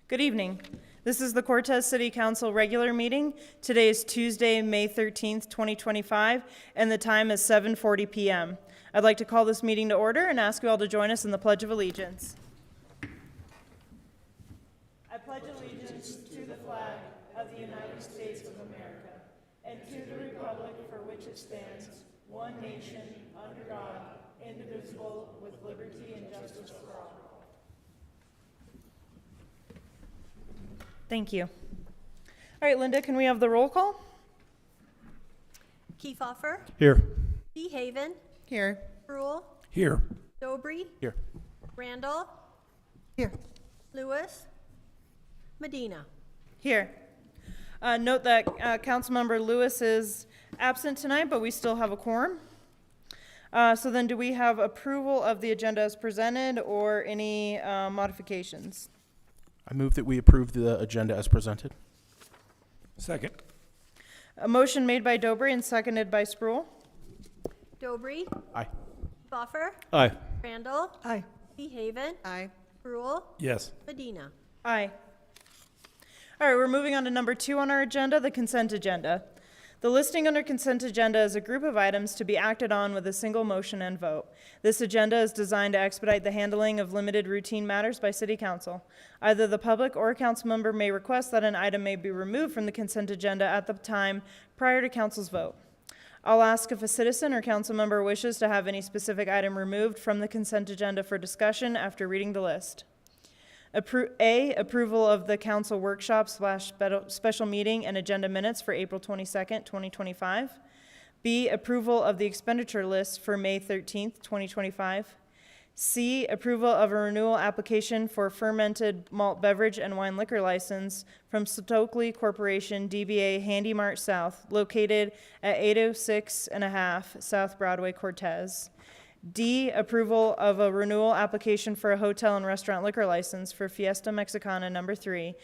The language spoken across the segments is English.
Good evening. This is the Cortez City Council regular meeting. Today is Tuesday, May 13th, 2025, and the time is 7:40 p.m. I'd like to call this meeting to order and ask you all to join us in the Pledge of Allegiance. I pledge allegiance to the flag of the United States of America and to the republic for which it stands, one nation, under God, indivisible, with liberty and justice for all. Thank you. All right, Linda, can we have the roll call? Kiefhofer. Here. Haven. Here. Brule. Here. Dobry. Here. Randall. Here. Lewis. Medina. Here. Note that Councilmember Lewis is absent tonight, but we still have a quorum. So then do we have approval of the agenda as presented or any modifications? I move that we approve the agenda as presented. Second. A motion made by Dobry and seconded by Sproul. Dobry. Aye. Kiefhofer. Aye. Randall. Aye. Haven. Aye. Brule. Yes. Medina. Aye. All right, we're moving on to number 2 on our agenda, the consent agenda. The listing under consent agenda is a group of items to be acted on with a single motion and vote. This agenda is designed to expedite the handling of limited routine matters by City Council. Either the public or a council member may request that an item may be removed from the consent agenda at the time prior to council's vote. I'll ask if a citizen or council member wishes to have any specific item removed from the consent agenda for discussion after reading the list. Approval of the council workshop / special meeting and agenda minutes for April 22nd, 2025. B, approval of the expenditure list for May 13th, 2025. C, approval of a renewal application for fermented malt beverage and wine liquor license from Stokely Corporation, DBA Handy Mart South, located at 806 and a half South Broadway, Cortez. D, approval of a renewal application for a hotel and restaurant liquor license for Fiesta Mexicana No. 3,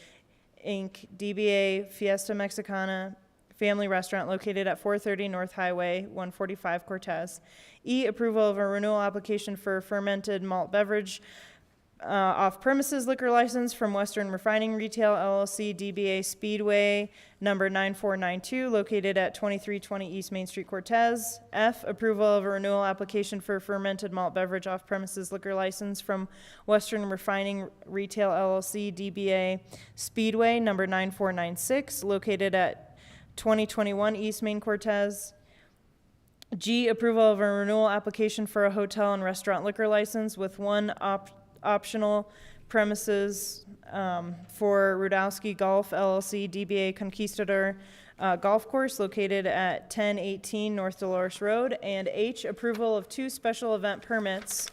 Inc., DBA Fiesta Mexicana Family Restaurant located at 430 North Highway 145 Cortez. E, approval of a renewal application for a fermented malt beverage off-premises liquor license from Western Refining Retail LLC, DBA Speedway number 9492, located at 2320 East Main Street, Cortez. F, approval of a renewal application for a fermented malt beverage off-premises liquor license from Western Refining Retail LLC, DBA Speedway number 9496, located at 2021 East Main, Cortez. G, approval of a renewal application for a hotel and restaurant liquor license with one optional premises for Rudowski Golf LLC, DBA Conquistador Golf Course located at 1018 North Dolores Road. And H, approval of 2 special event permits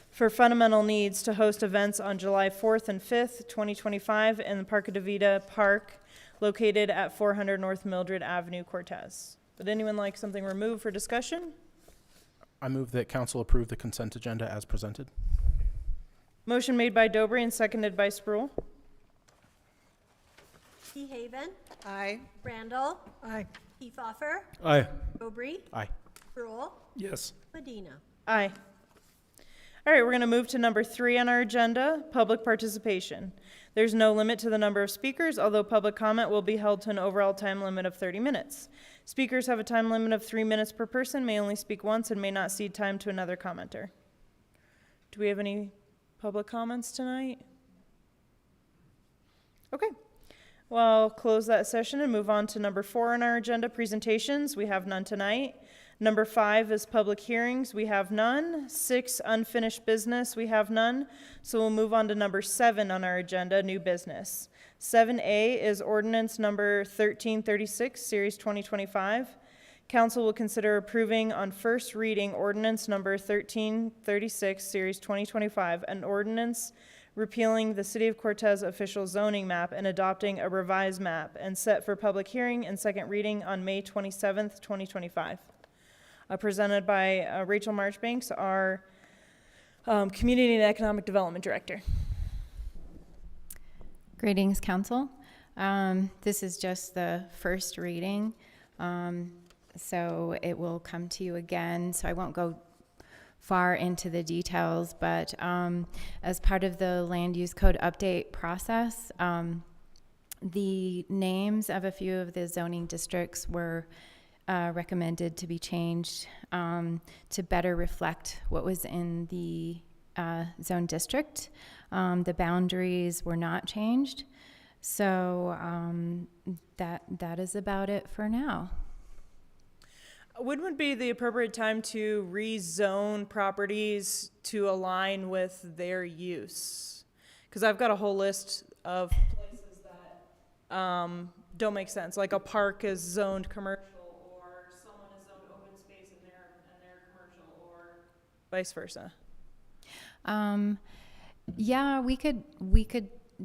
for fundamental needs to host events on July 4th and 5th, 2025 in the Parque de Vida Parque located at 400 North Mildred Avenue, Cortez. Would anyone like something removed for discussion? I move that council approve the consent agenda as presented. Motion made by Dobry and seconded by Sproul. Haven. Aye. Randall. Aye. Kiefhofer. Aye. Dobry. Aye. Brule. Yes. Medina. Aye. All right, we're going to move to number 3 on our agenda, public participation. There's no limit to the number of speakers, although public comment will be held to an overall time limit of 30 minutes. Speakers have a time limit of 3 minutes per person, may only speak once, and may not cede time to another commenter. Do we have any public comments tonight? Okay. Well, I'll close that session and move on to number 4 on our agenda, presentations. We have none tonight. Number 5 is public hearings. We have none. 6, unfinished business. We have none. So we'll move on to number 7 on our agenda, new business. 7A is ordinance number 1336, series 2025. Council will consider approving on first reading ordinance number 1336, series 2025, an ordinance repealing the City of Cortez official zoning map and adopting a revised map, and set for public hearing and second reading on May 27th, 2025. Presented by Rachel Marchbanks, our Community and Economic Development Director. Greetings, Council. This is just the first reading, so it will come to you again, so I won't go far into the details, but as part of the land use code update process, the names of a few of the zoning districts were recommended to be changed to better reflect what was in the zone district. The boundaries were not changed. So that is about it for now. When would be the appropriate time to rezone properties to align with their use? Because I've got a whole list of places that don't make sense. Like a park is zoned commercial, or someone is zoned open space and they're commercial, or vice versa. Yeah, we could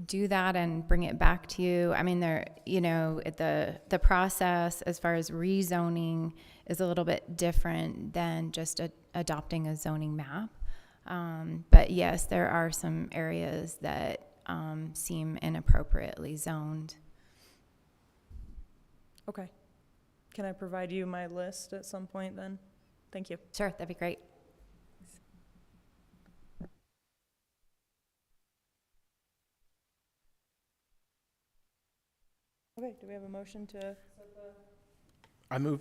do that and bring it back to you. I mean, the process as far as rezoning is a little bit different than just adopting a zoning map. But yes, there are some areas that seem inappropriately zoned. Okay. Can I provide you my list at some point then? Thank you. Sure, that'd be great. Okay, do we have a motion to? I move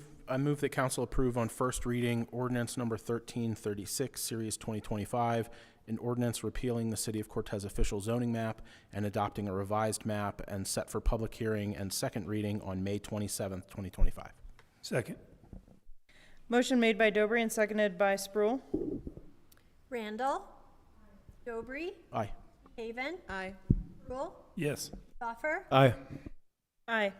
that council approve on first reading ordinance number 1336, series 2025, an ordinance repealing the City of Cortez official zoning map and adopting a revised map, and set for public hearing and second reading on May 27th, 2025. Second. Motion made by Dobry and seconded by Sproul. Randall. Dobry. Aye. Haven. Aye. Sproul. Yes. Stoffer. Aye. Aye.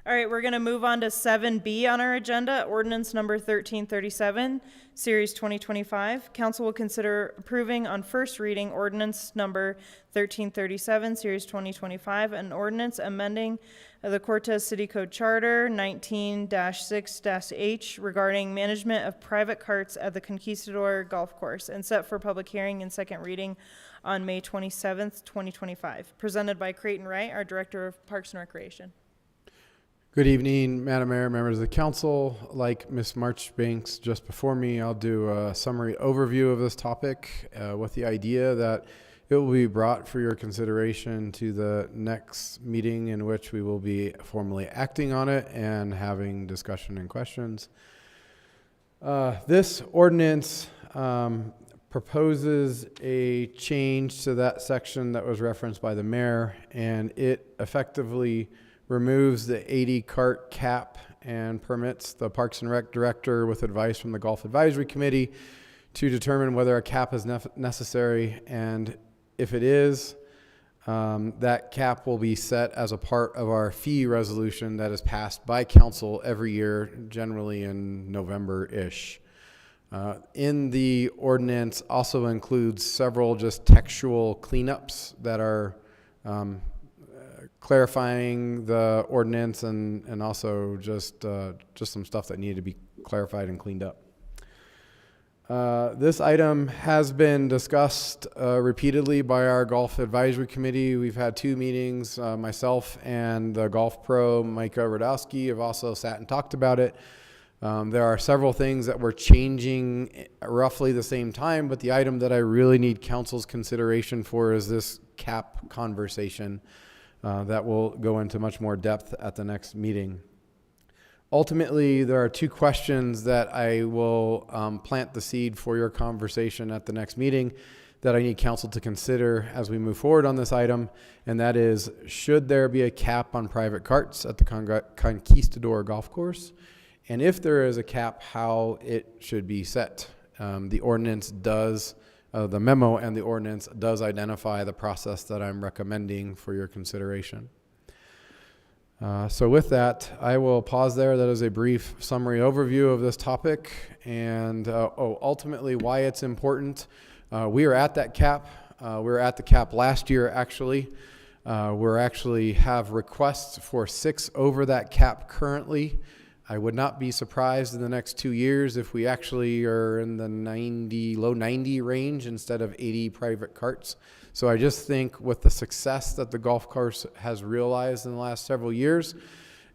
All right, we're going to move on to 7B on our agenda, ordinance number 1337, series 2025. Council will consider approving on first reading ordinance number 1337, series 2025, an ordinance amending the Cortez City Code Charter 19-6-H regarding management of private carts at the Conquistador Golf Course, and set for public hearing and second reading on May 27th, 2025. Presented by Creighton Wright, our Director of Parks and Recreation. Good evening, Madam Mayor, members of the council. Like Ms. Marchbanks just before me, I'll do a summary overview of this topic with the idea that it will be brought for your consideration to the next meeting, in which we will be formally acting on it and having discussion and questions. This ordinance proposes a change to that section that was referenced by the mayor, and it effectively removes the 80 cart cap and permits the Parks and Rec director, with advice from the Golf Advisory Committee, to determine whether a cap is necessary, and if it is, that cap will be set as a part of our fee resolution that is passed by council every year, generally in November-ish. In the ordinance also includes several just textual cleanups that are clarifying the ordinance, and also just some stuff that needed to be clarified and cleaned up. This item has been discussed repeatedly by our Golf Advisory Committee. We've had 2 meetings. Myself and the golf pro, Micah Radowski, have also sat and talked about it. There are several things that we're changing roughly the same time, but the item that I really need council's consideration for is this cap conversation that will go into much more depth at the next meeting. Ultimately, there are 2 questions that I will plant the seed for your conversation at the next meeting that I need council to consider as we move forward on this item, and that is, should there be a cap on private carts at the Conquistador Golf Course? And if there is a cap, how it should be set. The ordinance does, the memo and the ordinance does identify the process that I'm recommending for your consideration. So with that, I will pause there. That is a brief summary overview of this topic, and ultimately why it's important. We are at that cap. We were at the cap last year, actually. We're actually have requests for 6 over that cap currently. I would not be surprised in the next 2 years if we actually are in the low 90 range instead of 80 private carts. So I just think with the success that the golf course has realized in the last several years,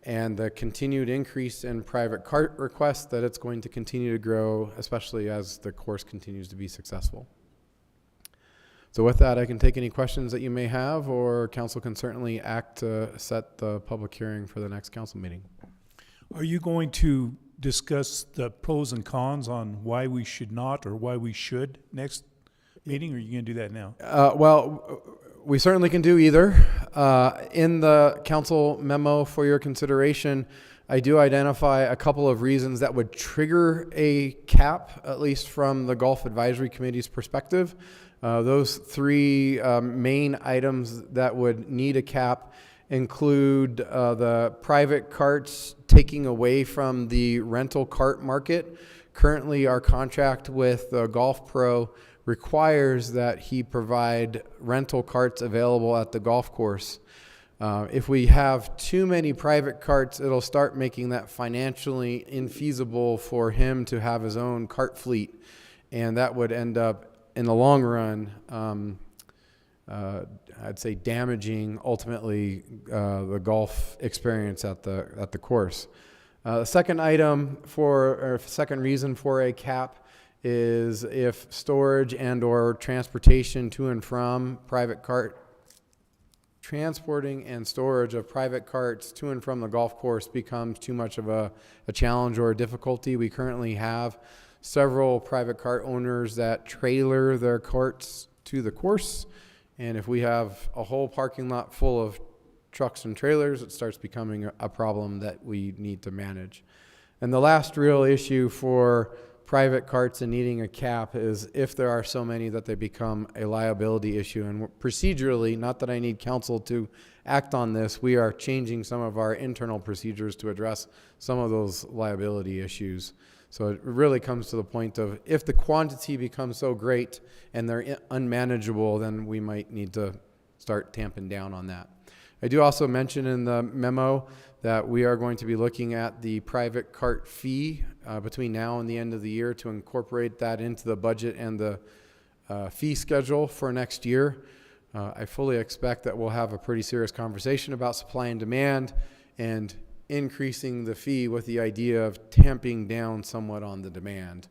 and the continued increase in private cart requests, that it's going to continue to grow, especially as the course continues to be successful. So with that, I can take any questions that you may have, or council can certainly act to set the public hearing for the next council meeting. Are you going to discuss the pros and cons on why we should not or why we should next meeting, or are you going to do that now? Well, we certainly can do either. In the council memo for your consideration, I do identify a couple of reasons that would trigger a cap, at least from the Golf Advisory Committee's perspective. Those three main items that would need a cap include the private carts taking away from the rental cart market. Currently, our contract with the Golf Pro requires that he provide rental carts available at the golf course. If we have too many private carts, it'll start making that financially infeasible for him to have his own cart fleet, and that would end up, in the long run, I'd say damaging ultimately the golf experience at the course. The second second reason for a cap is if storage and or transportation to and from transporting and storage of private carts to and from the golf course becomes too much of a challenge or a difficulty. We currently have several private cart owners that trailer their carts to the course, and if we have a whole parking lot full of trucks and trailers, it starts becoming a problem that we need to manage. And the last real issue for private carts and needing a cap is if there are so many that they become a liability issue. And procedurally, not that I need council to act on this, we are changing some of our internal procedures to address some of those liability issues. So it really comes to the point of if the quantity becomes so great and they're unmanageable, then we might need to start tamping down on that. I do also mention in the memo that we are going to be looking at the private cart fee between now and the end of the year to incorporate that into the budget and the fee schedule for next year. I fully expect that we'll have a pretty serious conversation about supply and demand and increasing the fee with the idea of tamping down somewhat on the demand.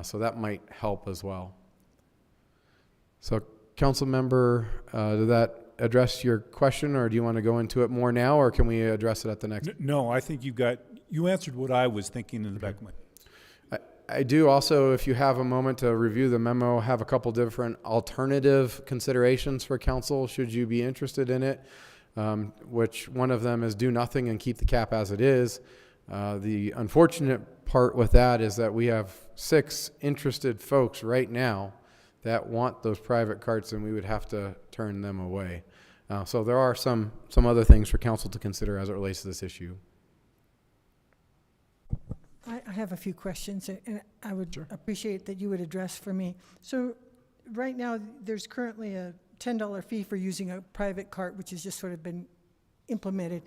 So that might help as well. So Councilmember, did that address your question, or do you want to go into it more now, or can we address it at the next? No, I think you answered what I was thinking in the back of my mind. I do also, if you have a moment to review the memo, have a couple different alternative considerations for council should you be interested in it, which one of them is do nothing and keep the cap as it is. The unfortunate part with that is that we have 6 interested folks right now that want those private carts, and we would have to turn them away. So there are some other things for council to consider as it relates to this issue. I have a few questions, and I would appreciate that you would address for me. So right now, there's currently a $10 fee for using a private cart, which has just sort of been implemented.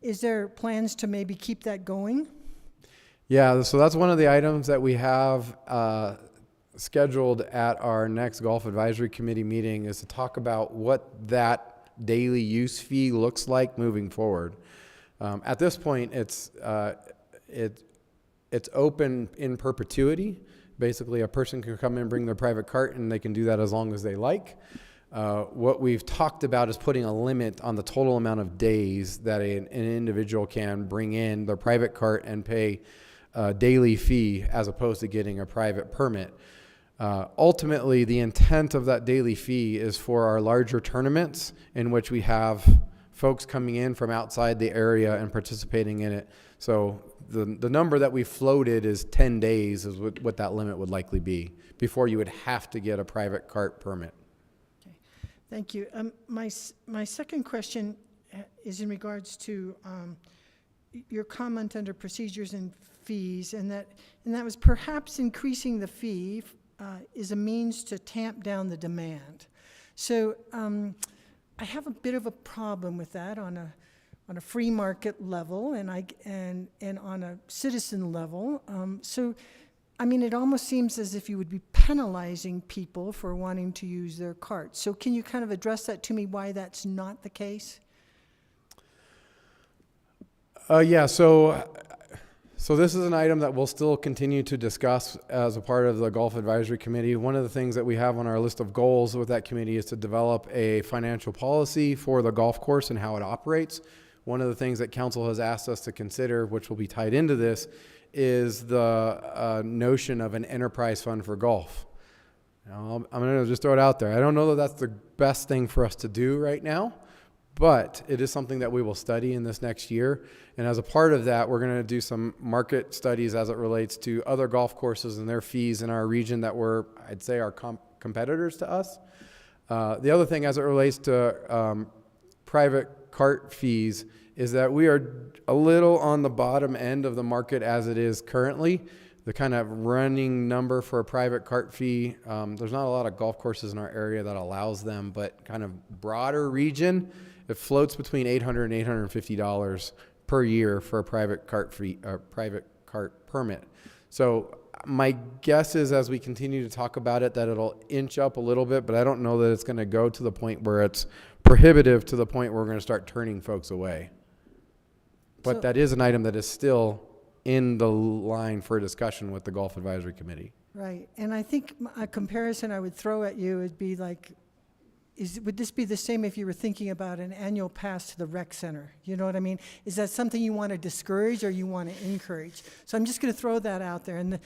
Is there plans to maybe keep that going? Yeah, so that's one of the items that we have scheduled at our next Golf Advisory Committee meeting, is to talk about what that daily use fee looks like moving forward. At this point, it's open in perpetuity. Basically, a person can come in and bring their private cart, and they can do that as long as they like. What we've talked about is putting a limit on the total amount of days that an individual can bring in their private cart and pay a daily fee as opposed to getting a private permit. Ultimately, the intent of that daily fee is for our larger tournaments in which we have folks coming in from outside the area and participating in it. So the number that we floated is 10 days is what that limit would likely be before you would have to get a private cart permit. Okay, thank you. My second question is in regards to your comment under procedures and fees, and that was perhaps increasing the fee is a means to tamp down the demand. So I have a bit of a problem with that on a free market level and on a citizen level. So, I mean, it almost seems as if you would be penalizing people for wanting to use their carts. So can you kind of address that to me, why that's not the case? Yeah, so this is an item that we'll still continue to discuss as a part of the Golf Advisory Committee. One of the things that we have on our list of goals with that committee is to develop a financial policy for the golf course and how it operates. One of the things that council has asked us to consider, which will be tied into this, is the notion of an enterprise fund for golf. Now, I'm going to just throw it out there. I don't know that that's the best thing for us to do right now, but it is something that we will study in this next year. And as a part of that, we're going to do some market studies as it relates to other golf courses and their fees in our region that were, I'd say, are competitors to us. The other thing as it relates to private cart fees is that we are a little on the bottom end of the market as it is currently. The kind of running number for a private cart fee, there's not a lot of golf courses in our area that allows them, but kind of broader region, it floats between $800 and $850 per year for a private cart fee, or private cart permit. So my guess is as we continue to talk about it that it'll inch up a little bit, but I don't know that it's going to go to the point where it's prohibitive to the point where we're going to start turning folks away. But So- that is an item that is still in the line for discussion with the Golf Advisory Committee. Right, and I think a comparison I would throw at you would be like, would this be the same if you were thinking about an annual pass to the rec center? You know what I mean? Is that something you want to discourage or you want to encourage? So I'm just going to throw that out there. And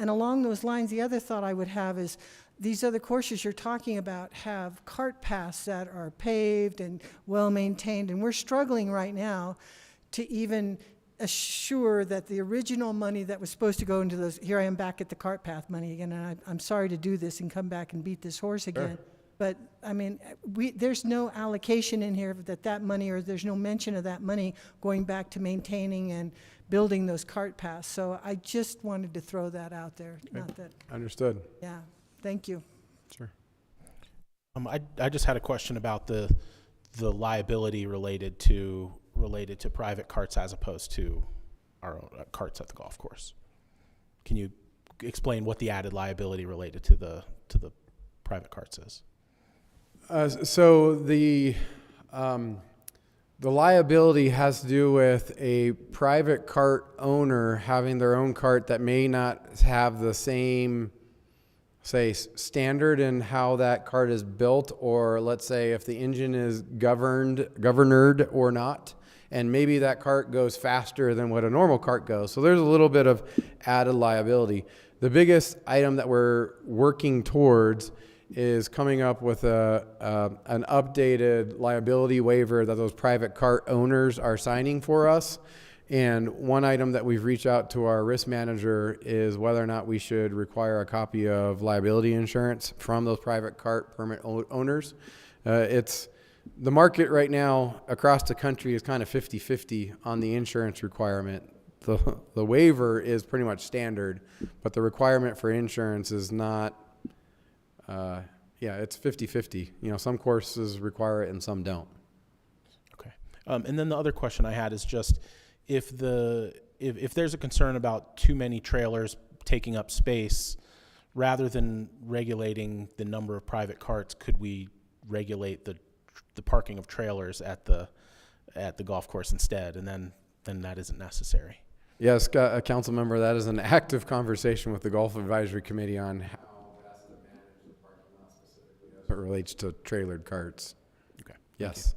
along those lines, the other thought I would have is these other courses you're talking about have cart paths that are paved and well-maintained, and we're struggling right now to even assure that the original money that was supposed to go into those, here I am back at the cart path money again, and I'm sorry to do this and come back and beat this horse again. Sure. But, I mean, there's no allocation in here that money, or there's no mention of that money going back to maintaining and building those cart paths. So I just wanted to throw that out there. Okay. Not that, Understood. yeah, thank you. Sure. I just had a question about the liability related to private carts as opposed to our own carts at the golf course. Can you explain what the added liability related to the private carts is? So the liability has to do with a private cart owner having their own cart that may not have the same, say, standard in how that cart is built, or let's say if the engine is governed or not, and maybe that cart goes faster than what a normal cart goes. So there's a little bit of added liability. The biggest item that we're working towards is coming up with an updated liability waiver that those private cart owners are signing for us. And one item that we've reached out to our risk manager is whether or not we should require a copy of liability insurance from those private cart permit owners. The market right now across the country is kind of 50-50 on the insurance requirement. The waiver is pretty much standard, but the requirement for insurance is not. It's 50-50. You know, some courses require it and some don't. Okay. And then the other question I had is just if there's a concern about too many trailers taking up space, rather than regulating the number of private carts, could we regulate the parking of trailers at the golf course instead, and then that isn't necessary? Yes, Councilmember, that is an active conversation with the Golf Advisory Committee on how best to manage the parking lot specifically as it relates to trailered carts. Okay. Yes.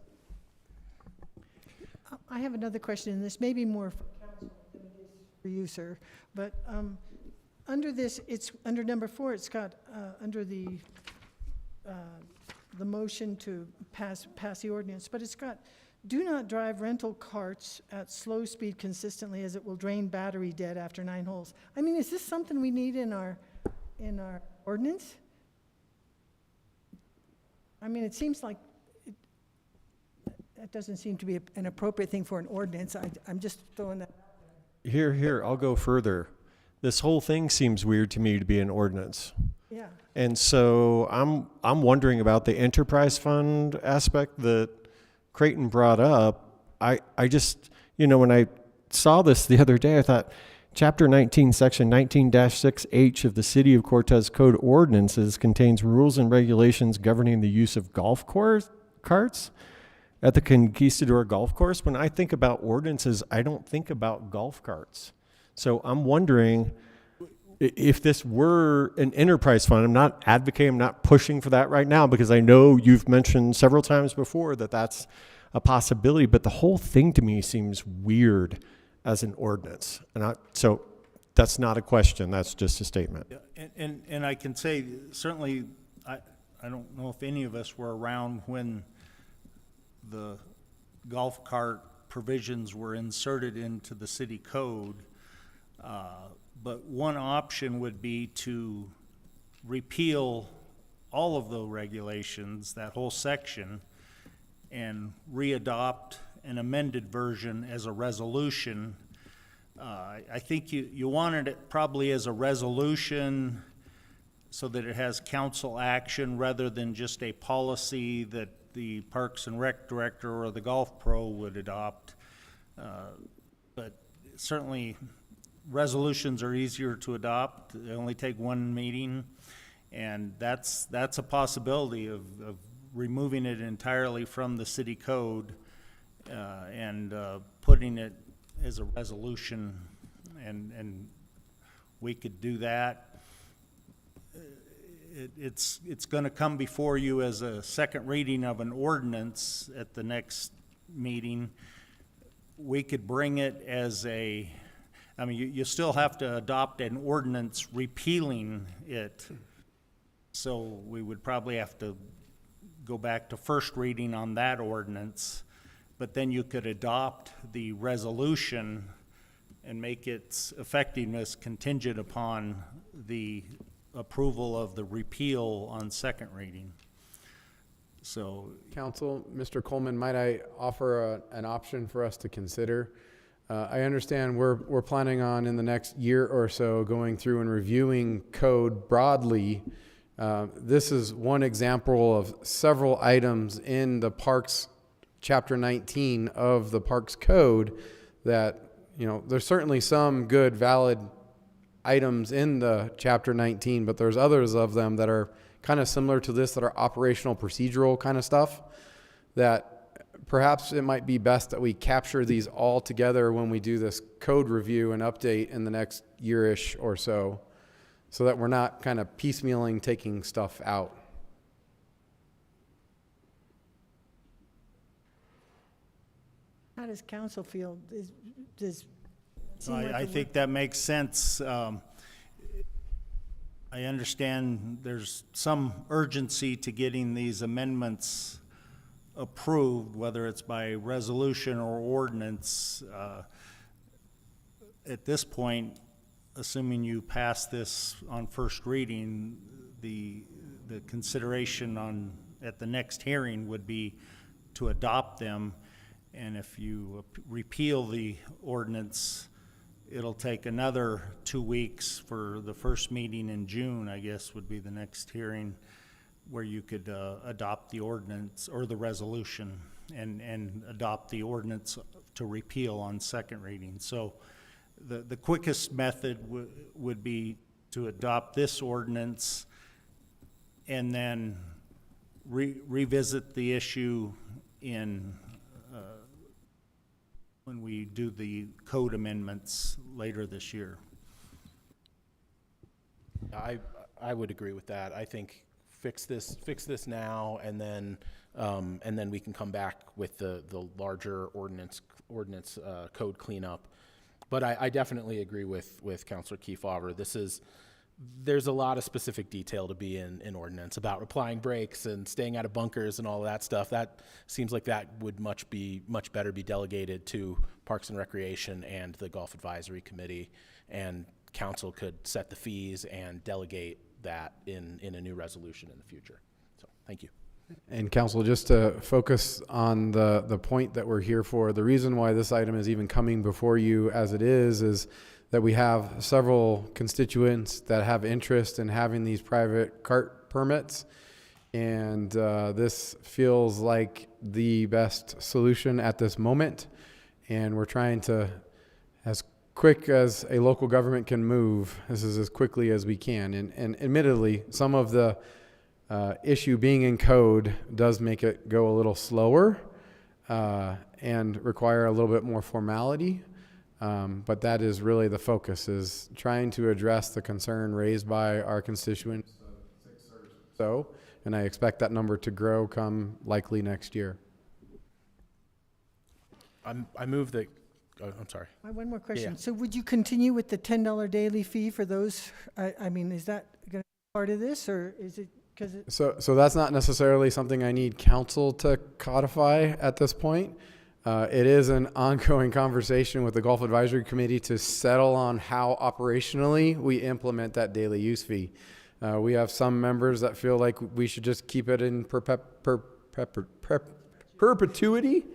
I have another question, and this may be more for council than it is for you, sir. But under this, it's under number 4. It's got under the motion to pass the ordinance, but it's got do not drive rental carts at slow speed consistently, as it will drain battery dead after 9 holes. I mean, is this something we need in our ordinance? I mean, it seems like that doesn't seem to be an appropriate thing for an ordinance. I'm just throwing that. Here, I'll go further. This whole thing seems weird to me to be an ordinance. Yeah. And so I'm wondering about the enterprise fund aspect that Creighton brought up. I just, when I saw this the other day, I thought Chapter 19, Section 19-6H of the City of Cortez Code Ordinances contains rules and regulations governing the use of golf carts. at the Conquistador Golf Course. When I think about ordinances, I don't think about golf carts. So I'm wondering if this were an enterprise fund. I'm not advocating, I'm not pushing for that right now, because I know you've mentioned several times before that that's a possibility, but the whole thing to me seems weird as an ordinance. So that's not a question, that's just a statement. And I can say, certainly, I don't know if any of us were around when the golf cart provisions were inserted into the city code. But one option would be to repeal all of the regulations, that whole section, and readopt an amended version as a resolution. I think you wanted it probably as a resolution so that it has council action rather than just a policy that the Parks and Rec Director or the Golf Pro would adopt. But certainly, resolutions are easier to adopt. They only take one meeting, and that's a possibility of removing it entirely from the city code and putting it as a resolution, and we could do that. It's going to come before you as a second reading of an ordinance at the next meeting. We could bring it as you still have to adopt an ordinance repealing it. So we would probably have to go back to first reading on that ordinance, but then you could adopt the resolution and make its effectiveness contingent upon the approval of the repeal on second reading. So, Council, Mr. Coleman, might I offer an option for us to consider? I understand we're planning on in the next year or so going through and reviewing code broadly. This is one example of several items in the Parks Chapter 19 of the Parks Code that, there's certainly some good, valid items in the Chapter 19, but there's others of them that are kind of similar to this that are operational, procedural kind of stuff that perhaps it might be best that we capture these all together when we do this code review and update in the next year-ish or so that we're not kind of piecemealing taking stuff out. How does council feel? Does it seem like I think that makes sense. I understand there's some urgency to getting these amendments approved, whether it's by resolution or ordinance. At this point, assuming you pass this on first reading, the consideration at the next hearing would be to adopt them. And if you repeal the ordinance, it'll take another 2 weeks for the first meeting in June, I guess, would be the next hearing, where you could adopt the ordinance or the resolution and adopt the ordinance to repeal on second reading. So the quickest method would be to adopt this ordinance and then revisit the issue in when we do the code amendments later this year. I would agree with that. I think fix this now, and then we can come back with the larger ordinance code cleanup. But I definitely agree with Councilor Kefauver. There's a lot of specific detail to be in ordinance about applying brakes and staying out of bunkers and all of that stuff. That seems like that would much better be delegated to Parks and Recreation and the Golf Advisory Committee, and council could set the fees and delegate that in a new resolution in the future. So thank you. And council, just to focus on the point that we're here for, the reason why this item is even coming before you as it is that we have several constituents that have interest in having these private cart permits. And this feels like the best solution at this moment. And we're trying to, as quick as a local government can move, this is as quickly as we can. And admittedly, some of the issue being in code does make it go a little slower. and require a little bit more formality. But that is really the focus, is trying to address the concern raised by our constituents. So, and I expect that number to grow come likely next year. I move that, I'm sorry. One more question. Yeah. So would you continue with the $10 daily fee for those? I mean, is that going to be part of this, or is it because it? So that's not necessarily something I need council to codify at this point. It is an ongoing conversation with the Golf Advisory Committee to settle on how operationally we implement that daily use fee. We have some members that feel like we should just keep it in perpetuity,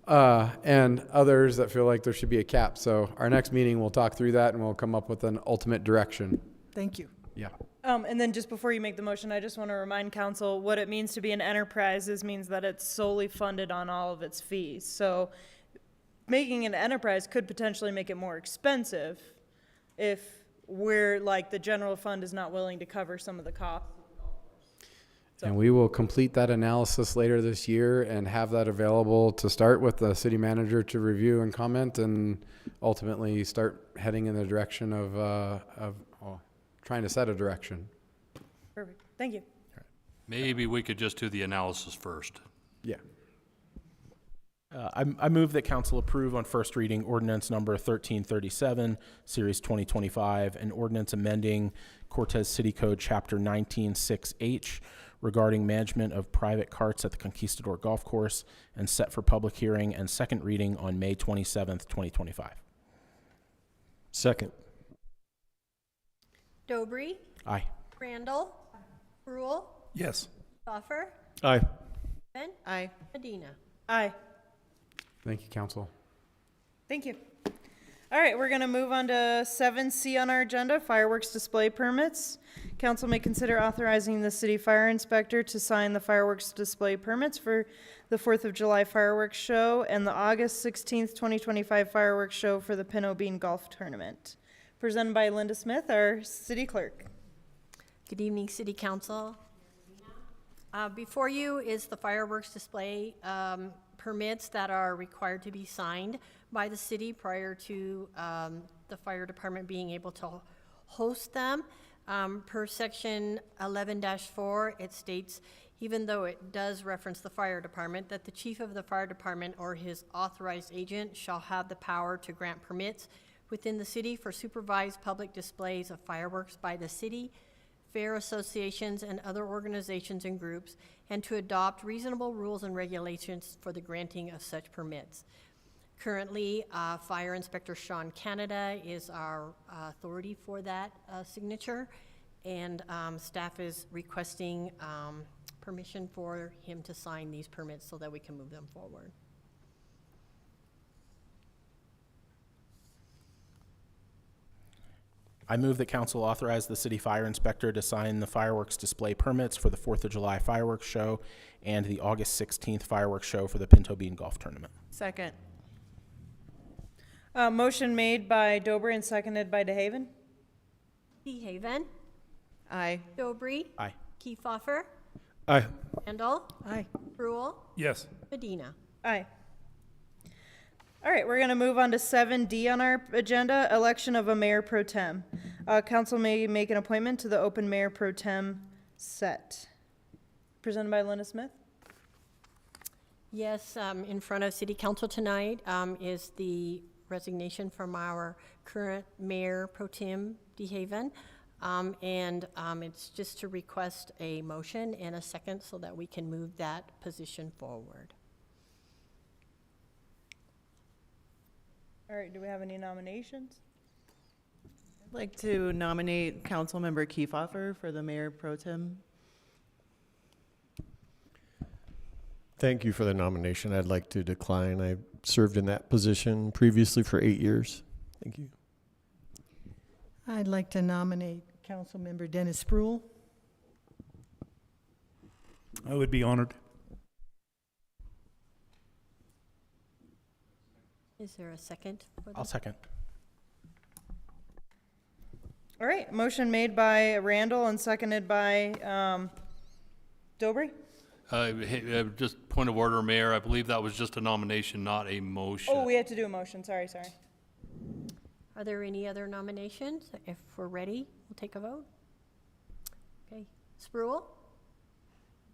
and others that feel like there should be a cap. So our next meeting, we'll talk through that and we'll come up with an ultimate direction. Thank you. Yeah. And then just before you make the motion, I just want to remind council what it means to be an enterprise means that it's solely funded on all of its fees. So making an enterprise could potentially make it more expensive if we're like the general fund is not willing to cover some of the costs. So. And we will complete that analysis later this year and have that available to start with the city manager to review and comment, and ultimately start heading in the direction of trying to set a direction. Perfect. Thank you. Maybe we could just do the analysis first. Yeah. I move that council approve on first reading ordinance number 1337, series 2025, an ordinance amending Cortez City Code Chapter 19-6H regarding management of private carts at the Conquistador Golf Course, and set for public hearing and second reading on May 27th, 2025. Second. Dobry, Aye. Randall, Rule, Yes. Stoffer, Aye. Ben, Aye. Medina. Aye. Thank you, council. Thank you. All right, we're going to move on to 7C on our agenda, fireworks display permits. Council may consider authorizing the city fire inspector to sign the fireworks display permits for the 4th of July fireworks show and the August 16th, 2025 fireworks show for the Pinot Bean Golf Tournament. Presented by Linda Smith, our city clerk. Good evening, City Council. Before you is the fireworks display permits that are required to be signed by the city prior to the fire department being able to host them. Per section 11-4, it states, even though it does reference the fire department, that the chief of the fire department or his authorized agent shall have the power to grant permits within the city for supervised public displays of fireworks by the city, fair associations, and other organizations and groups, and to adopt reasonable rules and regulations for the granting of such permits. Currently, Fire Inspector Sean Canada is our authority for that signature, and staff is requesting permission for him to sign these permits so that we can move them forward. I move that council authorize the city fire inspector to sign the fireworks display permits for the 4th of July fireworks show and the August 16th fireworks show for the Pinto Bean Golf Tournament. Second. Motion made by Dobry and seconded by DeHaven. DeHaven, Aye. Dobry, Aye. Kiefhoffer, Aye. Randall, Aye. Rule, Yes. Medina. Aye. All right, we're going to move on to 7D on our agenda, election of a mayor pro tem. Council may make an appointment to the open mayor pro tem set. Presented by Linda Smith. Yes, in front of City Council tonight is the resignation from our current mayor pro tem, DeHaven. It's just to request a motion and a second so that we can move that position forward. All right, do we have any nominations? I'd like to nominate Councilmember Kiefhoffer for the mayor pro tem. Thank you for the nomination. I'd like to decline. I served in that position previously for 8 years. Thank you. I'd like to nominate Councilmember Dennis Spruill. I would be honored. Is there a second for I'll this? second. All right, motion made by Randall and seconded by Dobry. Just point of order, Mayor, I believe that was just a nomination, not a motion. Oh, we have to do a motion, sorry. Are there any other nominations? If we're ready, we'll take a vote. Okay, Spruill,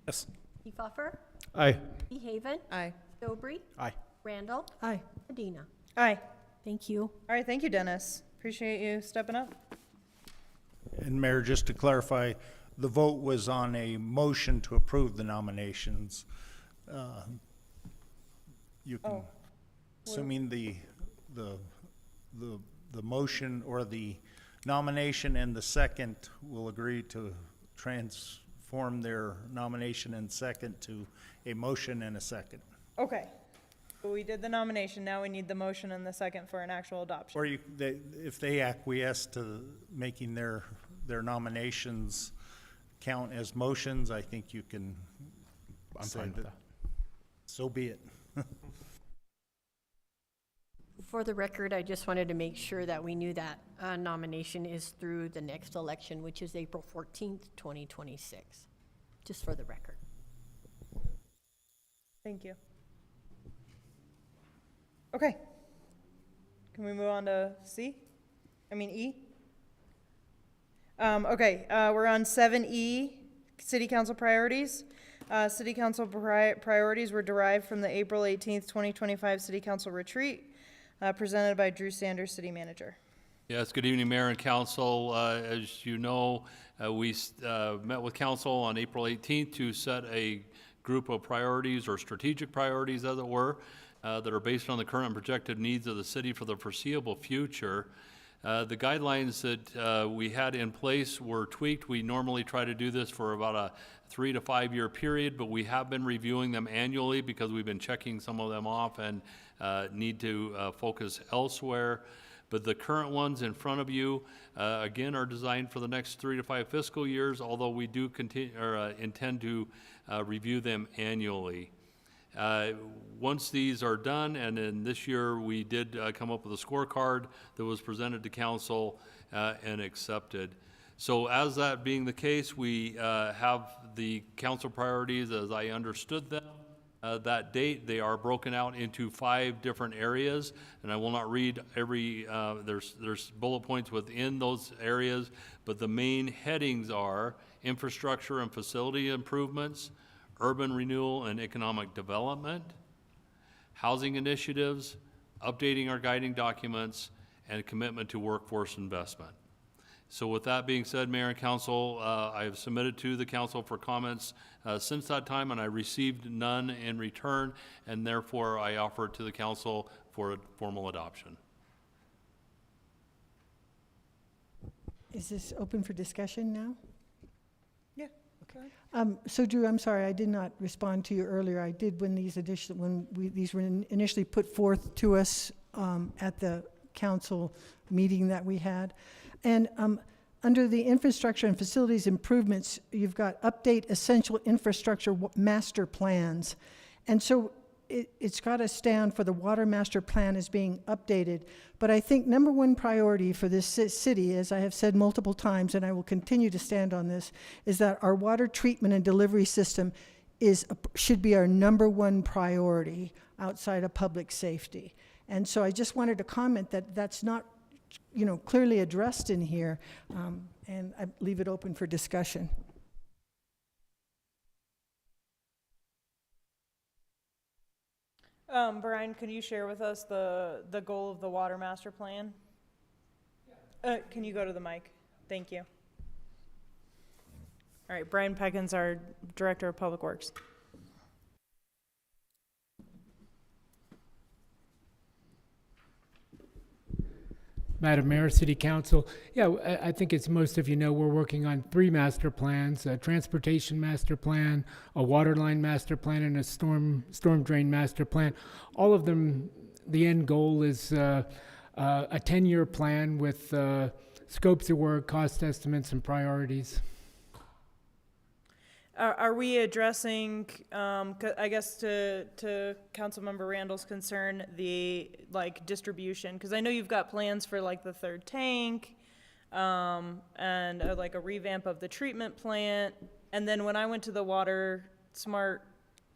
Yes. Kefauver, Aye. DeHaven, Aye. Dobry, Aye. Randall, Aye. Medina. Aye. Thank you. All right, thank you, Dennis. Appreciate you stepping up. And Mayor, just to clarify, the vote was on a motion to approve the nominations. You can, Oh. assuming the motion or the nomination and the second will agree to transform their nomination and second to a motion and a second. Okay. So we did the nomination, now we need the motion and the second for an actual adoption. Or if they acquiesce to making their nominations count as motions, I think you can I'm say fine with that. so be it. For the record, I just wanted to make sure that we knew that nomination is through the next election, which is April 14th, 2026. Just for the record. Thank you. Okay. Can we move on to E? Okay, we're on 7E, City Council priorities. City Council priorities were derived from the April 18th, 2025 City Council retreat, presented by Drew Sanders, City Manager. Yes, good evening, Mayor and Council. As you know, we met with Council on April 18th to set a group of priorities, or strategic priorities, as it were, that are based on the current and projected needs of the city for the foreseeable future. The guidelines that we had in place were tweaked. We normally try to do this for about a 3 to 5 year period, but we have been reviewing them annually because we've been checking some of them off and need to focus elsewhere. But the current ones in front of you, again, are designed for the next 3 to 5 fiscal years, although we do intend to review them annually. Once these are done, and then this year we did come up with a scorecard that was presented to council and accepted. So as that being the case, we have the council priorities as I understood them. That date, they are broken out into 5 different areas, and I will not read every, there's bullet points within those areas, but the main headings are infrastructure and facility improvements, urban renewal and economic development, housing initiatives, updating our guiding documents, and a commitment to workforce investment. So with that being said, Mayor and Council, I have submitted to the Council for comments since that time, and I received none in return, and therefore I offer it to the Council for a formal adoption. Is this open for discussion now? Yeah. So Drew, I'm sorry, I did not respond to you earlier. I did when these these were initially put forth to us at the council meeting that we had. And under the infrastructure and facilities improvements, you've got update essential infrastructure master plans. And so it's got to stand for the water master plan as being updated. But I think number one priority for this city, as I have said multiple times, and I will continue to stand on this, is that our water treatment and delivery system should be our number one priority outside of public safety. And so I just wanted to comment that that's not, clearly addressed in here, and I leave it open for discussion. Brian, could you share with us the goal of the water master plan? Can you go to the mic? Thank you. All right, Brian Peckins, our Director of Public Works. Madam Mayor, City Council. Yeah, I think as most of you know, we're working on 3 master plans: a transportation master plan, a water line master plan, and a storm drain master plan. All of them, the end goal is a 10-year plan with scopes of work, cost estimates, and priorities. Are we addressing, I guess to Councilmember Randall's concern, the distribution? Because I know you've got plans for the 3rd tank, and a revamp of the treatment plant. And then when I went to the water Smart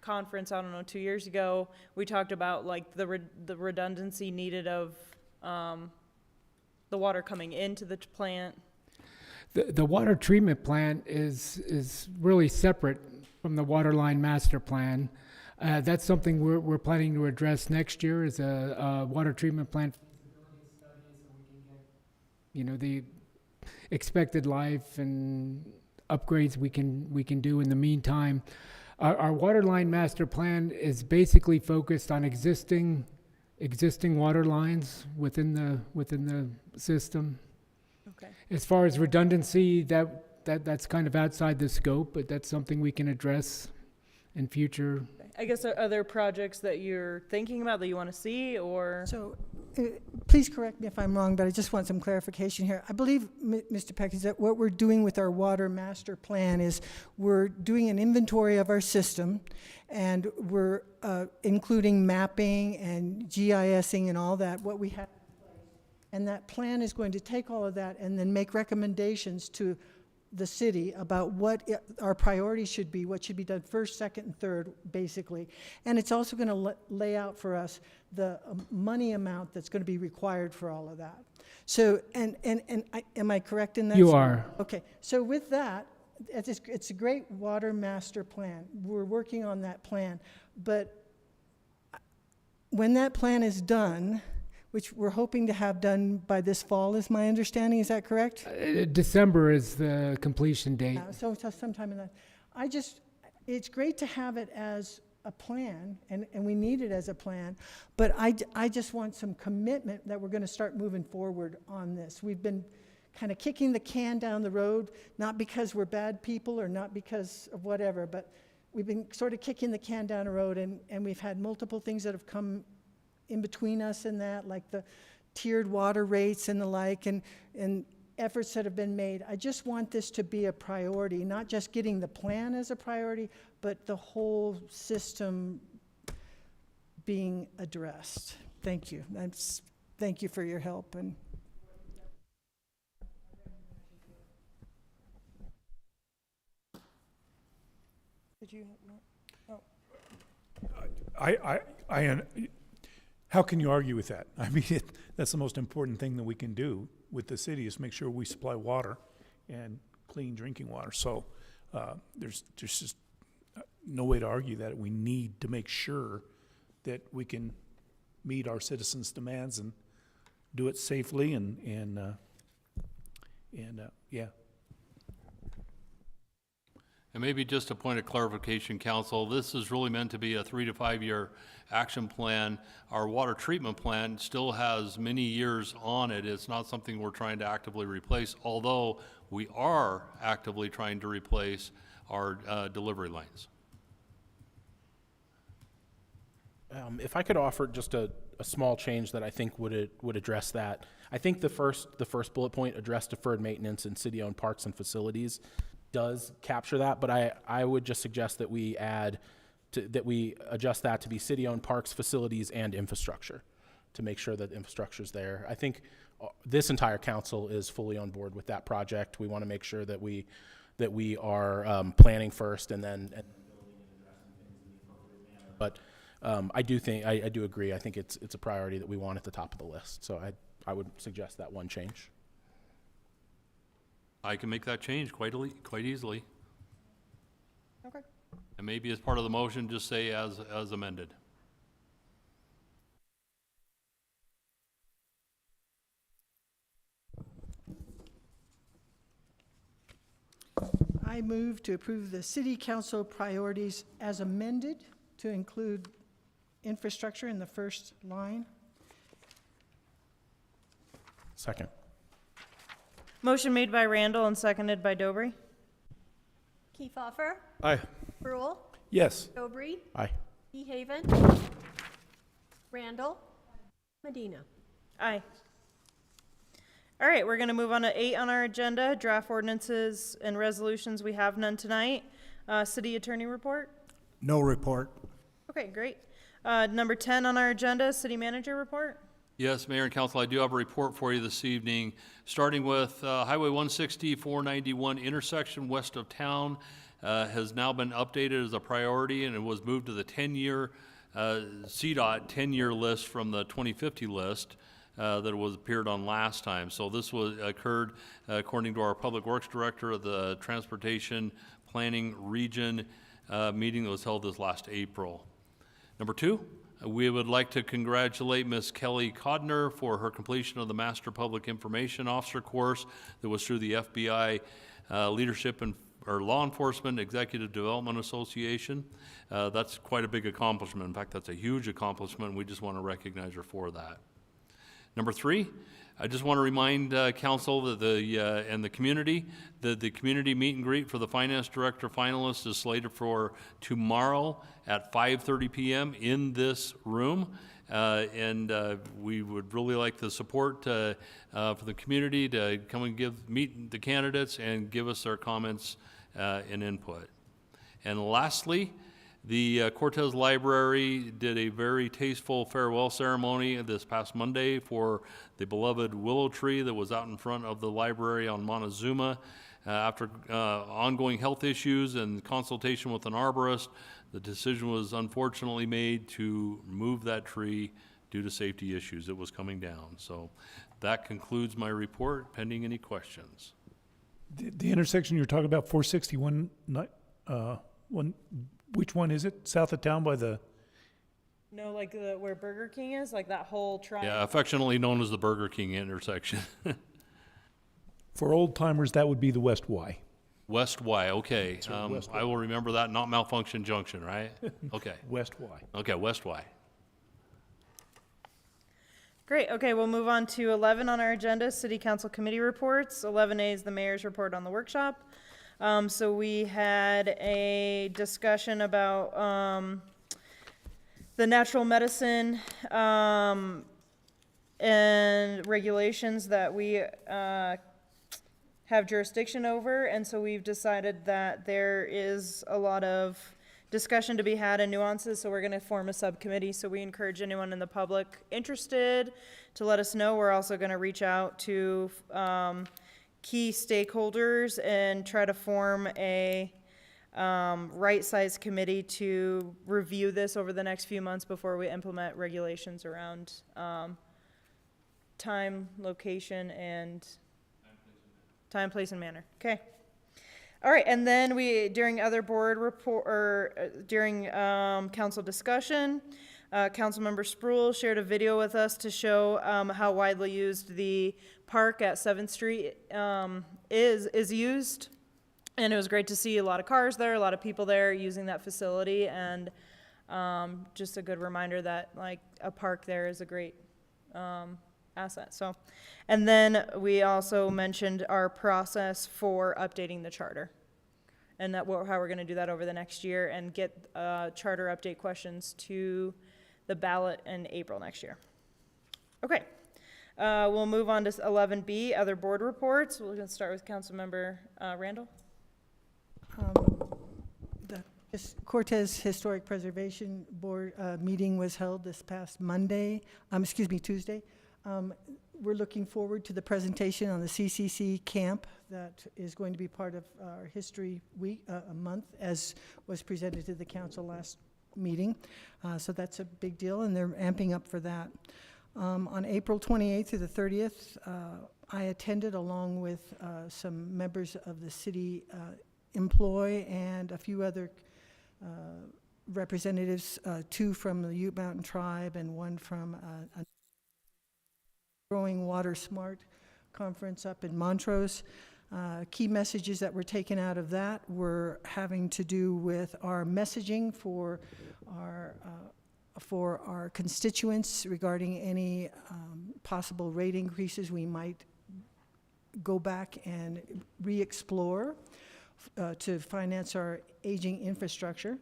conference, I don't know, 2 years ago, we talked about like the redundancy needed of, the water coming into the plant. The water treatment plant is really separate from the water line master plan. That's something we're planning to address next year, is a water treatment plant feasibility study, so we can get, you know, the expected life and upgrades we can do in the meantime. Our water line master plan is basically focused on existing water lines within the system. Okay. As far as redundancy, that's kind of outside the scope, but that's something we can address in future. I guess, are there projects that you're thinking about that you want to see, or? So, please correct me if I'm wrong, but I just want some clarification here. I believe, Mr. Peck, is that what we're doing with our water master plan is we're doing an inventory of our system, and we're including mapping and GISing and all that, what we have. And that plan is going to take all of that and then make recommendations to the city about what our priorities should be, what should be done first, second, and third, basically. And it's also going to lay out for us the money amount that's going to be required for all of that. So, am I correct in that? You are. Okay. So with that, it's a great water master plan. We're working on that plan. But when that plan is done, which we're hoping to have done by this fall, is my understanding. Is that correct? December is the completion date. So sometime in that. It's great to have it as a plan, and we need it as a plan, but I just want some commitment that we're going to start moving forward on this. We've been kind of kicking the can down the road, not because we're bad people or not because of whatever, but we've been sort of kicking the can down the road, and we've had multiple things that have come in between us and that, like the tiered water rates and the like, and efforts that have been made. I just want this to be a priority, not just getting the plan as a priority, but the whole system being addressed. Thank you. Thank you for your help. And did you? No. How can you argue with that? I mean, that's the most important thing that we can do with the city is make sure we supply water and clean drinking water. So there's just no way to argue that. We need to make sure that we can meet our citizens' demands and do it safely and yeah. And maybe just a point of clarification, Council, this is really meant to be a 3 to 5 year action plan. Our water treatment plant still has many years on it. It's not something we're trying to actively replace, although we are actively trying to replace our delivery lines. If I could offer just a small change that I think would address that. I think the first bullet point, address deferred maintenance in city-owned parks and facilities, does capture that, but I would just suggest that we adjust that to be city-owned parks, facilities, and infrastructure to make sure that the infrastructure's there. I think this entire council is fully on board with that project. We want to make sure that we are planning first and then building and addressing things in the appropriate manner. But I do agree. I think it's a priority that we want at the top of the list. So I would suggest that one change. I can make that change quite easily. Okay. And maybe as part of the motion, just say as amended. I move to approve the city council priorities as amended to include infrastructure in the first line. Second. Motion made by Randall and seconded by Dobry. Kiefhoffer, Aye. Brule, Yes. Dobry, Aye. Dehaven, Randall, Medina. Aye. All right, we're going to move on to 8 on our agenda, draft ordinances and resolutions. We have none tonight. City attorney report? No report. Okay, great. Number 10 on our agenda, city manager report? Yes, Mayor and Council, I do have a report for you this evening, starting with Highway 160, 491 intersection west of town. has now been updated as a priority, and it was moved to the 10-year CDOT 10-year list from the 2050 list that it was appeared on last time. So this occurred according to our Public Works Director of the Transportation Planning Region meeting that was held this last April. Number two, we would like to congratulate Ms. Kelly Codner for her completion of the Master Public Information Officer course that was through the FBI Leadership and or Law Enforcement Executive Development Association. That's quite a big accomplishment. In fact, that's a huge accomplishment. We just want to recognize her for that. Number three, I just want to remind council that and the community that the community meet and greet for the finance director finalists is slated for tomorrow at 5:30 p.m. in this room. We would really like the support for the community to come and meet the candidates and give us their comments and input. And lastly, the Cortez Library did a very tasteful farewell ceremony this past Monday for the beloved willow tree that was out in front of the library on Montezuma. After ongoing health issues and consultation with an arborist, the decision was unfortunately made to remove that tree due to safety issues. It was coming down. So that concludes my report, pending any questions. The intersection you're talking about, 461, which one is it? South of town by the... No, like where Burger King is, like that whole triangle. Yeah, affectionately known as the Burger King intersection. For old timers, that would be the West Y. West Y, okay. West Y. I will remember that, not Malfunction Junction, right? Okay. West Y. Okay, West Y. Great, okay, we'll move on to 11 on our agenda, City Council Committee Reports. 11A is the mayor's report on the workshop. So we had a discussion about the natural medicine and regulations that we have jurisdiction over, and so we've decided that there is a lot of discussion to be had and nuances, so we're going to form a subcommittee. So we encourage anyone in the public interested to let us know. We're also going to reach out to key stakeholders and try to form a right-sized committee to review this over the next few months before we implement regulations around time, location, and time, place, and manner. Okay. All right, and then during other board report, or during council discussion, Councilmember Spruill shared a video with us to show how widely used the park at 7th Street is used. And it was great to see a lot of cars there, a lot of people there using that facility, and just a good reminder that like a park there is a great asset. So, and then we also mentioned our process for updating the charter, and how we're going to do that over the next year and get charter update questions to the ballot in April next year. Okay, we'll move on to 11B, other board reports. We're going to start with Councilmember Randall. The Cortez Historic Preservation Board meeting was held this past Tuesday. We're looking forward to the presentation on the CCC camp that is going to be part of our History Week, month, as was presented to the council last meeting. So that's a big deal, and they're amping up for that. On April 28th through the 30th, I attended along with some members of the city employ and a few other representatives, 2 from the Ute Mountain Tribe and 1 from a Growing Water Smart conference up in Montrose. Key messages that were taken out of that were having to do with our messaging for our constituents regarding any possible rate increases we might go back and re-explore to finance our aging infrastructure.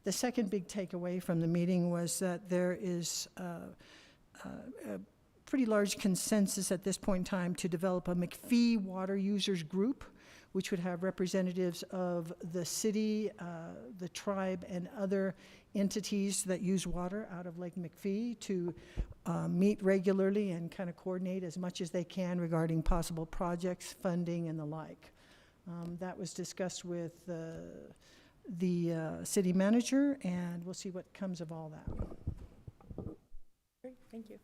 The second big takeaway from the meeting was that there is a pretty large consensus at this point in time to develop a McPhee water users group, which would have representatives of the city, the tribe, and other entities that use water out of Lake McPhee to meet regularly and kind of coordinate as much as they can regarding possible projects, funding, and the like. That was discussed with the city manager, and we'll see what comes of all that. Great, thank you.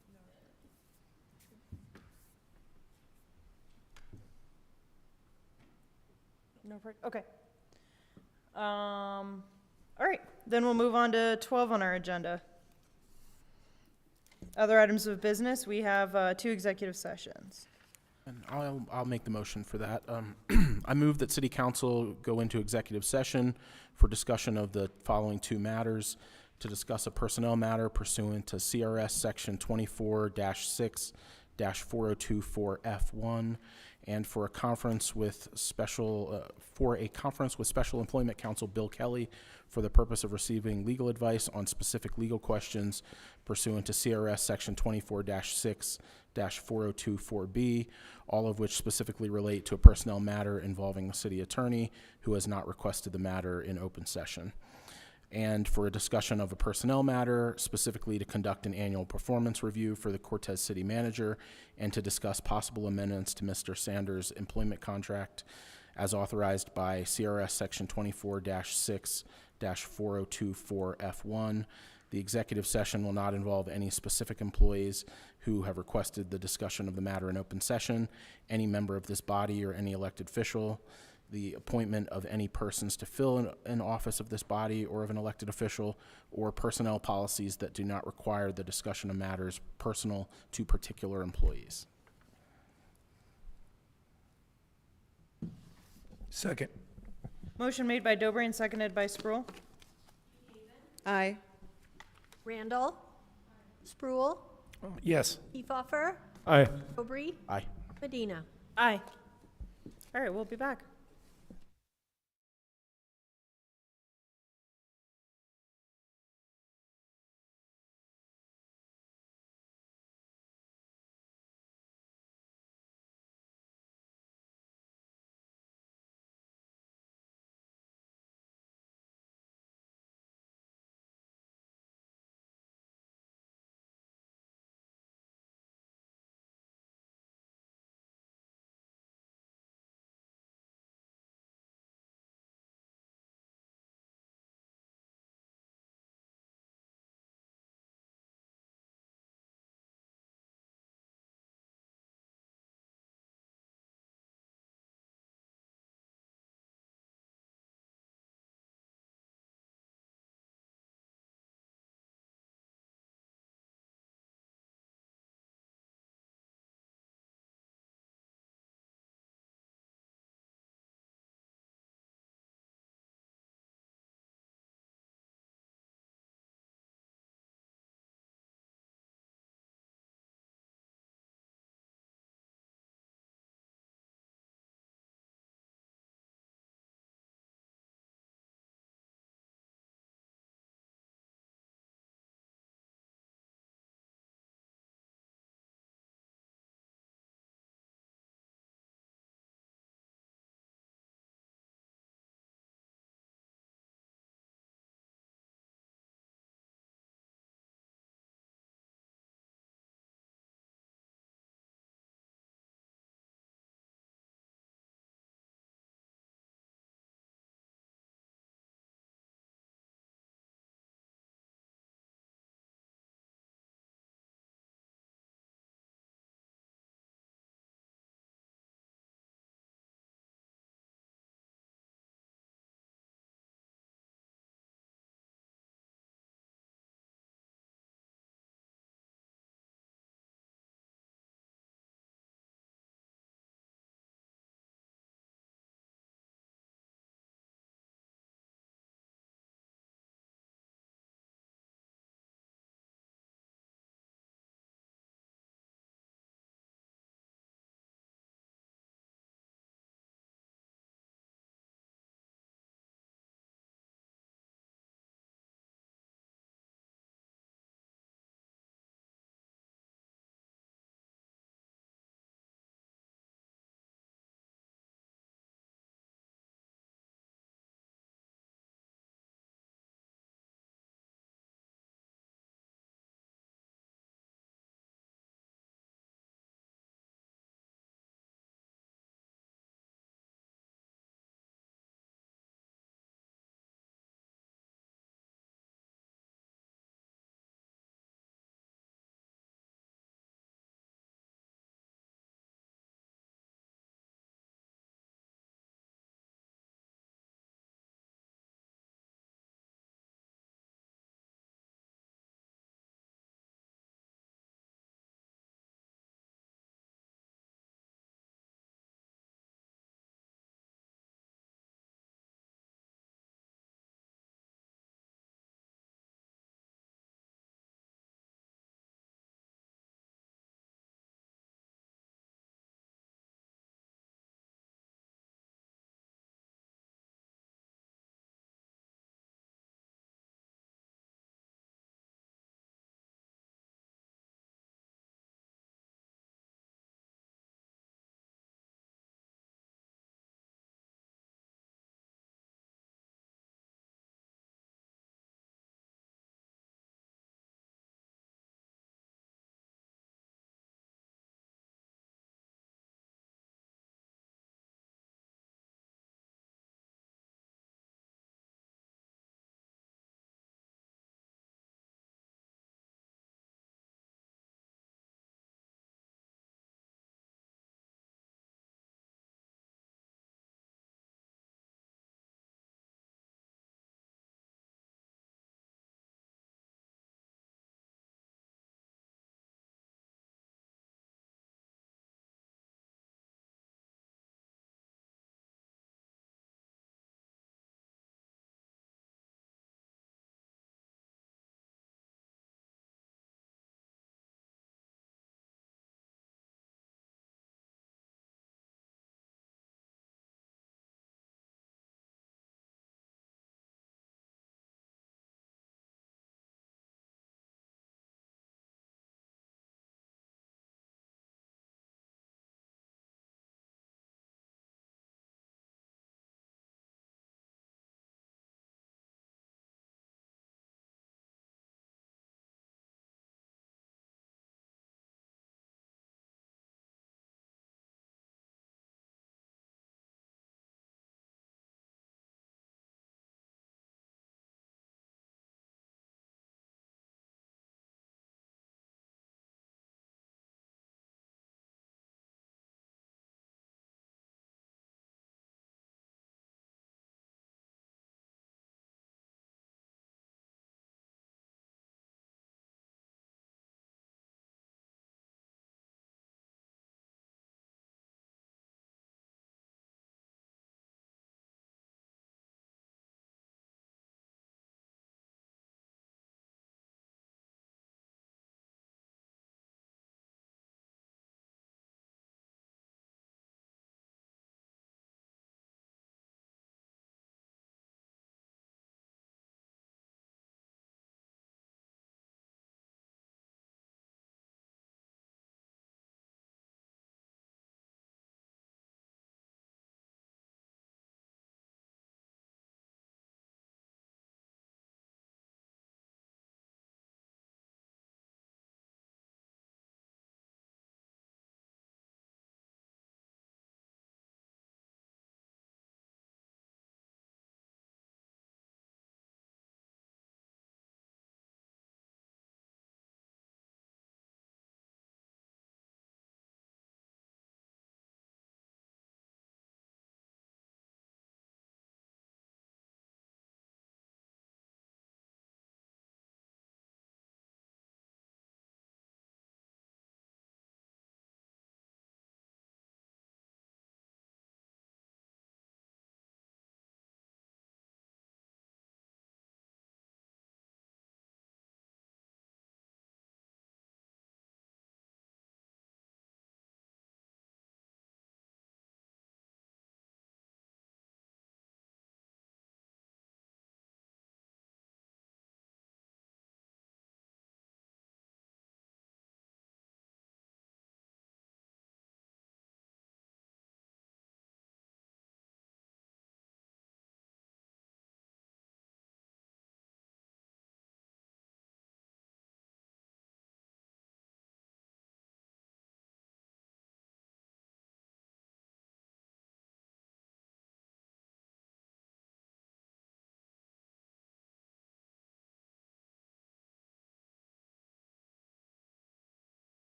No, okay. All right, then we'll move on to 12 on our agenda. Other items of business, we have 2 executive sessions. And I'll make the motion for that. I move that City Council go into executive session for discussion of the following 2 matters: to discuss a personnel matter pursuant to CRS Section 24-6-4024F1, and for a conference with special employment counsel Bill Kelly for the purpose of receiving legal advice on specific legal questions pursuant to CRS Section 24-6-4024B, all of which specifically relate to a personnel matter involving the city attorney who has not requested the matter in open session. And for a discussion of a personnel matter, specifically to conduct an annual performance review for the Cortez city manager and to discuss possible amendments to Mr. Sanders' employment contract as authorized by CRS Section 24-6-4024F1. The executive session will not involve any specific employees who have requested the discussion of the matter in open session, any member of this body or any elected official, the appointment of any persons to fill an office of this body or of an elected official, or personnel policies that do not require the discussion of matters personal to particular employees. Second. Motion made by Dobry and seconded by Sproul. Aye. Randall? Sproul? Yes. Kiefhoffer? Aye. Dobry? Aye. Medina? Aye. All right, we'll be back.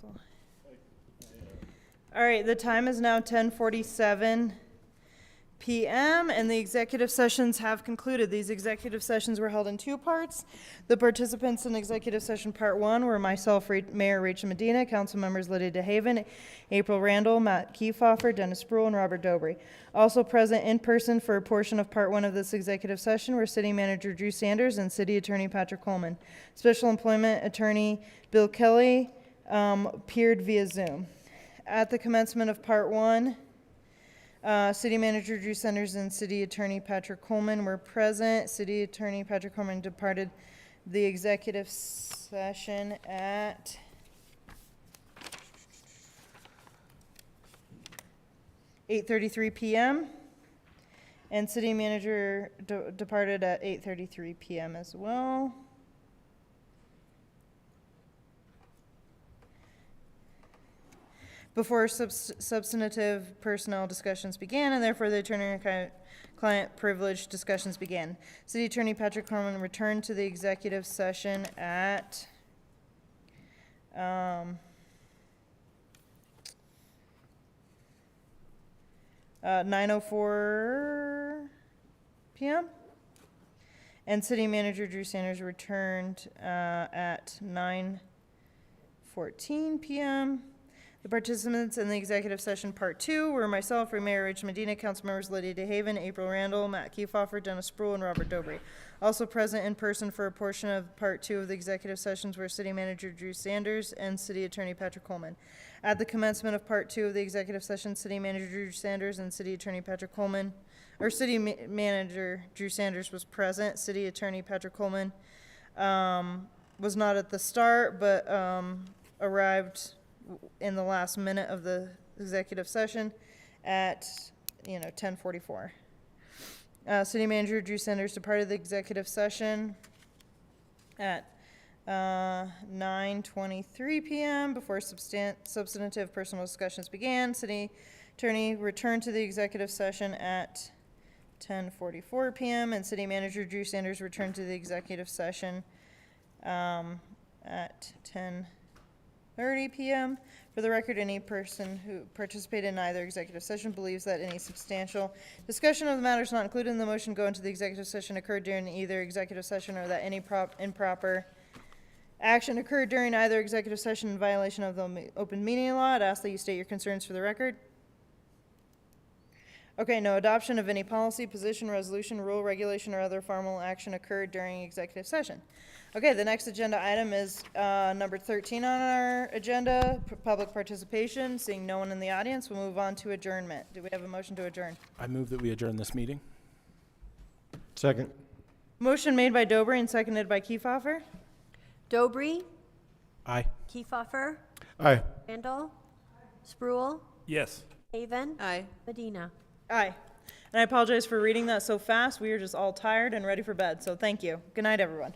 All right, the time is now 10:47 p.m. and the executive sessions have concluded. These executive sessions were held in two parts. The participants in executive session part one were myself, Mayor Rachel Medina, council members Lydia DeHaven, April Randall, Matt Kiefhofer, Dennis Spruill, and Robert Dobry. Also present in person for a portion of part one of this executive session were City Manager Drew Sanders and City Attorney Patrick Coleman. Special Employment Attorney Bill Kelly appeared via Zoom. At the commencement of part one, City Manager Drew Sanders and City Attorney Patrick Coleman were present. City Attorney Patrick Coleman departed the executive session at 8:33 p.m. and City Manager departed at 8:33 p.m. as well. Before substantive personnel discussions began, and therefore the attorney-client privilege discussions began. City Attorney Patrick Coleman returned to the executive session at 9:04 p.m. And City Manager Drew Sanders returned at 9:14 p.m. The participants in the executive session part two were myself, Mayor Rachel Medina, council members Lydia DeHaven, April Randall, Matt Kiefhofer, Dennis Spruill, and Robert Dobry. Also present in person for a portion of part two of the executive sessions were City Manager Drew Sanders and City Attorney Patrick Coleman. At the commencement of part two of the executive session, City Manager Drew Sanders and City Attorney Patrick Coleman, or City Manager Drew Sanders was present. City Attorney Patrick Coleman was not at the start, but arrived in the last minute of the executive session at 10:44. City Manager Drew Sanders departed the executive session at 9:23 p.m. before substantive personal discussions began. City Attorney returned to the executive session at 10:44 p.m. and City Manager Drew Sanders returned to the executive session at 10:30 p.m. For the record, any person who participated in either executive session believes that any substantial discussion of the matters not included in the motion go into the executive session occurred during either executive session, or that any improper action occurred during either executive session in violation of the open meeting law. I'd ask that you state your concerns for the record. Okay, no adoption of any policy, position, resolution, rule, regulation, or other formal action occurred during executive session. Okay, the next agenda item is number 13 on our agenda, public participation. Seeing no one in the audience, we'll move on to adjournment. Do we have a motion to adjourn? I move that we adjourn this meeting. Second. Motion made by Dobry and seconded by Kiefhofer. Dobry, Aye. Kiefhofer, Aye. Randall, Spruill, Yes. Haven, Aye. Medina. Aye. And I apologize for reading that so fast. We are just all tired and ready for bed, so thank you. Good night, everyone.